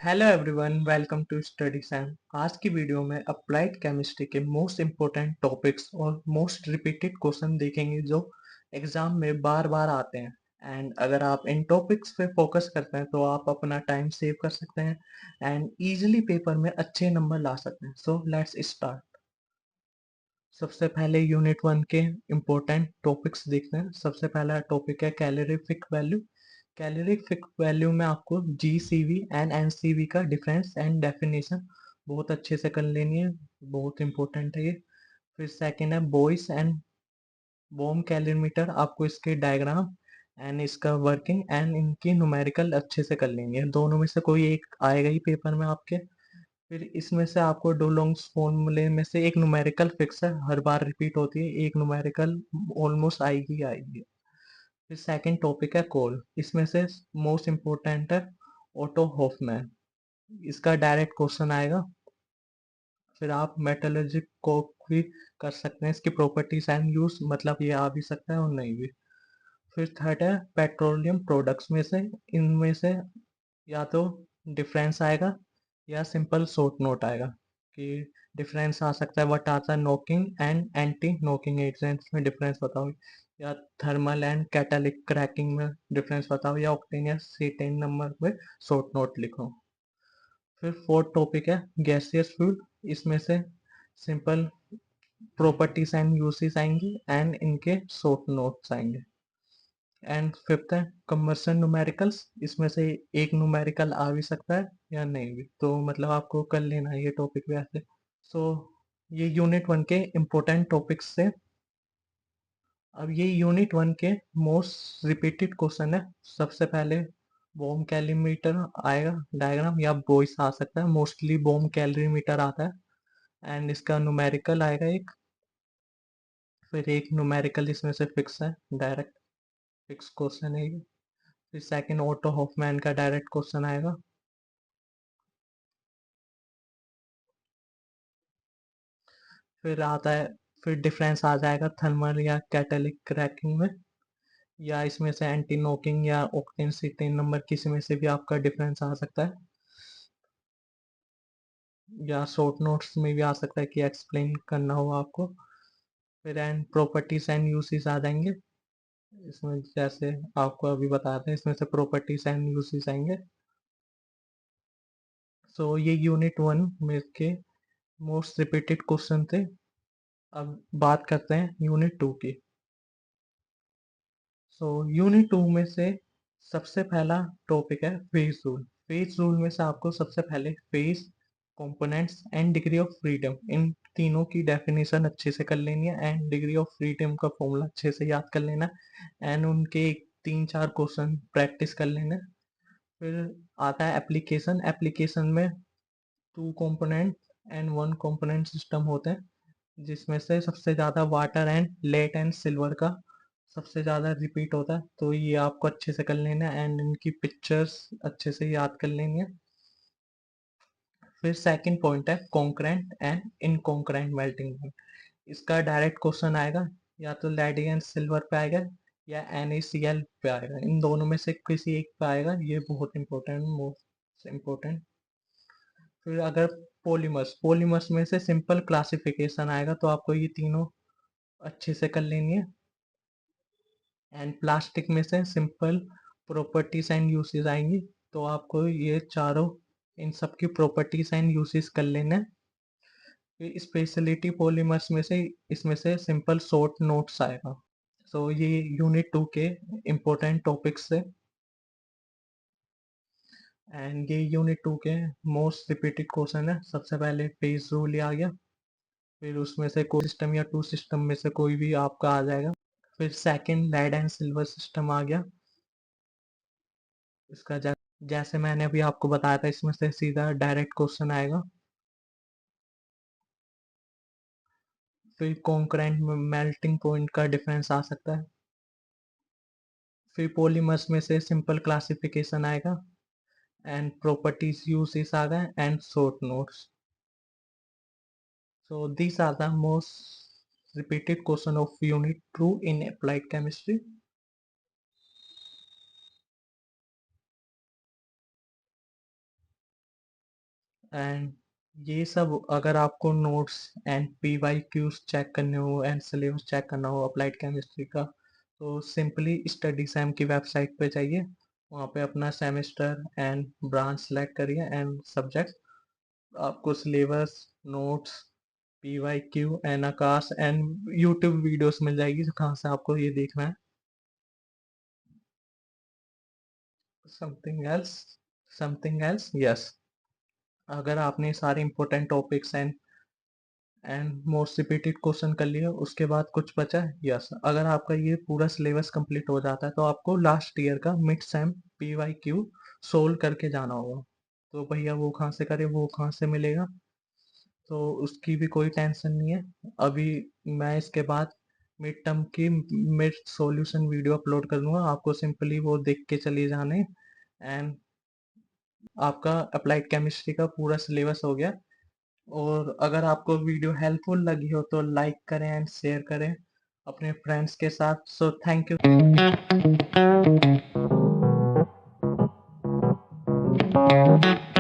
Hello everyone, welcome to study Sam. आज की video में अप्लाइड केमिस्ट्री के मोस्ट इम्पोर्टेंट टॉपिक्स और मोस्ट रिपीटेड क्वेश्चन देखेंगे जो एग्जाम में बार बार आते हैं। एंड अगर आप इन टॉपिक्स पे फोकस करते हैं तो आप अपना टाइम सेव कर सकते हैं एंड इजीली पेपर में अच्छे नंबर ला सकते हैं। So let's start. सबसे पहले यूनिट वन के इम्पोर्टेंट टॉपिक्स देखते हैं। सबसे पहला टॉपिक है कैलोरीफिक वैल्यू। कैलोरीफिक वैल्यू में आपको जीसीवी एंड एनसीवी का डिफरेंस एंड डेफिनेशन बहुत अच्छे से कर लेनी है, बहुत इंपॉर्टेंट है ये। फिर सेकंड है बॉयस एंड बोम कैलोरीमीटर, आपको इसके डायग्राम एंड इसका वर्किंग एंड इनकी न्यूमेरिकल अच्छे से कर लेंगे। दोनों में से कोई एक आएगा ही पेपर में आपके। फिर इसमें से आपको डुलोंग्स फॉर्मूले में से एक न्यूमेरिकल फिक्स है, हर बार रिपीट होती है, एक न्यूमेरिकल ऑलमोस्ट आएगी ही आएगी। फिर सेकंड टॉपिक है कोल। इसमें से मोस्ट इम्पोर्टेंट है ऑटो हॉफमैन, इसका डायरेक्ट क्वेश्चन आएगा। फिर आप मेटलर्जिक को भी कर सकते हैं, इसकी प्रॉपर्टीज एंड यूज, मतलब ये आ भी सकता है और नहीं भी। फिर थर्ड है पेट्रोलियम प्रोडक्ट्स में से, इनमें से या तो डिफरेंस आएगा या सिंपल शॉर्ट नोट आएगा। कि डिफरेंस आ सकता है what are the knocking and anti knocking agents में डिफरेंस बताओ, या थर्मल एंड कैटालिक क्रैकिंग में डिफरेंस बताओ, या ऑक्टेन या सीटेन नंबर में शॉर्ट नोट लिखो। फिर फोर्थ टॉपिक है गैसियस फ्यूल। इसमें से सिंपल प्रॉपर्टीज एंड यूसेस आएंगी एंड इनके शॉर्ट नोट्स आएंगे। एंड फिफ्थ है कन्वर्सन न्यूमेरिकल्स। इसमें से एक न्यूमेरिकल आ भी सकता है या नहीं भी, तो मतलब आपको कर लेना है ये टॉपिक वैसे। सो ये यूनिट वन के इम्पोर्टेंट टॉपिक्स से। अब ये यूनिट वन के मोस्ट रिपीटेड क्वेश्चन है। सबसे पहले बोम कैलोरीमीटर आएगा डायग्राम, या वॉइस आ सकता है, मोस्टली बोम कैलोरीमीटर आता है एंड इसका न्यूमेरिकल आएगा एक। फिर एक न्यूमेरिकल इसमें से फिक्स है, डायरेक्ट फिक्स क्वेश्चन है ये। फिर सेकंड ऑटो हॉफमैन का डायरेक्ट क्वेश्चन आएगा। फिर आता है, फिर डिफरेंस आ जाएगा थर्मल या कैटालिक क्रैकिंग में, या इसमें से एंटी नोकिंग या ऑक्टेन सीटेन नंबर किसी में से भी आपका डिफरेंस आ सकता है, या शॉर्ट नोट्स में भी आ सकता है कि एक्सप्लेन करना हो आपको। फिर एंड प्रॉपर्टीज एंड यूसेस आ जाएंगे। इसमें जैसे आपको अभी बताया था, इसमें से प्रॉपर्टीज एंड यूसेस आएंगे। सो ये यूनिट वन में के मोस्ट रिपीटेड क्वेश्चन थे। अब बात करते हैं यूनिट टू की। सो यूनिट टू में से सबसे पहला टॉपिक है फेज रूल। फेज रूल में से आपको सबसे पहले phase, components and degree of freedom, इन तीनों की डेफिनेशन अच्छे से कर लेनी है एंड डिग्री ऑफ फ्रीडम का फॉर्मूला अच्छे से याद कर लेना एंड उनके तीन चार क्वेश्चन प्रैक्टिस कर लेना। फिर आता है एप्लीकेशन। एप्लीकेशन में two component and one component system होते हैं, जिसमें से सबसे ज़्यादा water and lead and silver का सबसे ज़्यादा रिपीट होता है, तो ये आपको अच्छे से कर लेना है एंड इनकी पिक्चर्स अच्छे से याद कर लेनी है। फिर सेकंड पॉइंट है कॉन्करेंट एंड इनकॉन्करेंट मेल्टिंग पॉइंट। इसका डायरेक्ट क्वेश्चन आएगा, या तो लेड एंड सिल्वर पे आएगा या NaCl पे आएगा, इन दोनों में से किसी एक पे आएगा, ये बहुत इंपॉर्टेंट, मोस्ट इम्पोर्टेंट। फिर अगर पॉलीमर्स, पॉलीमर्स में से सिंपल क्लासिफिकेशन आएगा, तो आपको ये तीनों अच्छे से कर लेनी है। एंड प्लास्टिक में से सिंपल प्रॉपर्टीज एंड यूसेस आएंगी, तो आपको ये चारों, इन सब की प्रॉपर्टीज एंड यूसेस कर लेना है। फिर स्पेशलिटी पॉलीमर्स में से, इसमें से सिंपल शॉर्ट नोट्स आएगा। सो ये यूनिट टू के इम्पोर्टेंट टॉपिक्स से। एंड ये यूनिट टू के मोस्ट रिपीटेड क्वेश्चन है। सबसे पहले फेज रूल आ गया, फिर उसमें से कोई सिस्टम या टू सिस्टम में से कोई भी आपका आ जाएगा। फिर second lead and silver system आ गया। इसका जैसे मैंने अभी आपको बताया था, इसमें से सीधा डायरेक्ट क्वेश्चन आएगा। फिर कॉन्करेंट में मेल्टिंग पॉइंट का डिफरेंस आ सकता है। फिर पॉलीमर्स में से सिंपल क्लासिफिकेशन आएगा एंड प्रॉपर्टीज यूसेस आ गए and short notes. So these are the most repeated question of unit 2 in applied chemistry. And ये सब अगर आपको नोट्स एंड पीवाईक्यूज चेक करने हो एंड सिलेबस चेक करना हो अप्लाइड केमिस्ट्री का, तो सिंपली स्टडी सैम की वेबसाइट पे जाइए। वहाँ पे अपना सेमेस्टर एंड ब्रांच सेलेक्ट करिए एंड सब्जेक्ट। आपको syllabus, notes, PYQ and Aakash and YouTube videos मिल जाएगी कहाँ से आपको ये देखना है। Something else yes. अगर आपने सारे important topics and most repeated question कर लिए उसके बाद कुछ बचा है, यस। अगर आपका ये पूरा सिलेबस कंप्लीट हो जाता है तो आपको लास्ट ईयर का मिड सेम पीवाईक्यू सोल्व करके जाना होगा। तो भैया वो कहाँ से करे, वो कहाँ से मिलेगा? तो उसकी भी कोई टेंशन नहीं है। अभी मैं इसके बाद मिड टर्म की मिड सॉल्यूशन वीडियो अपलोड कर दूंगा, आपको सिंपली वो देख के चलिए जाने। एंड आपका अप्लाइड केमिस्ट्री का पूरा सिलेबस हो गया। और अगर आपको वीडियो हेल्पफुल लगी हो तो लाइक करें एंड शेयर करें अपने फ्रेंड्स के साथ। So thank you.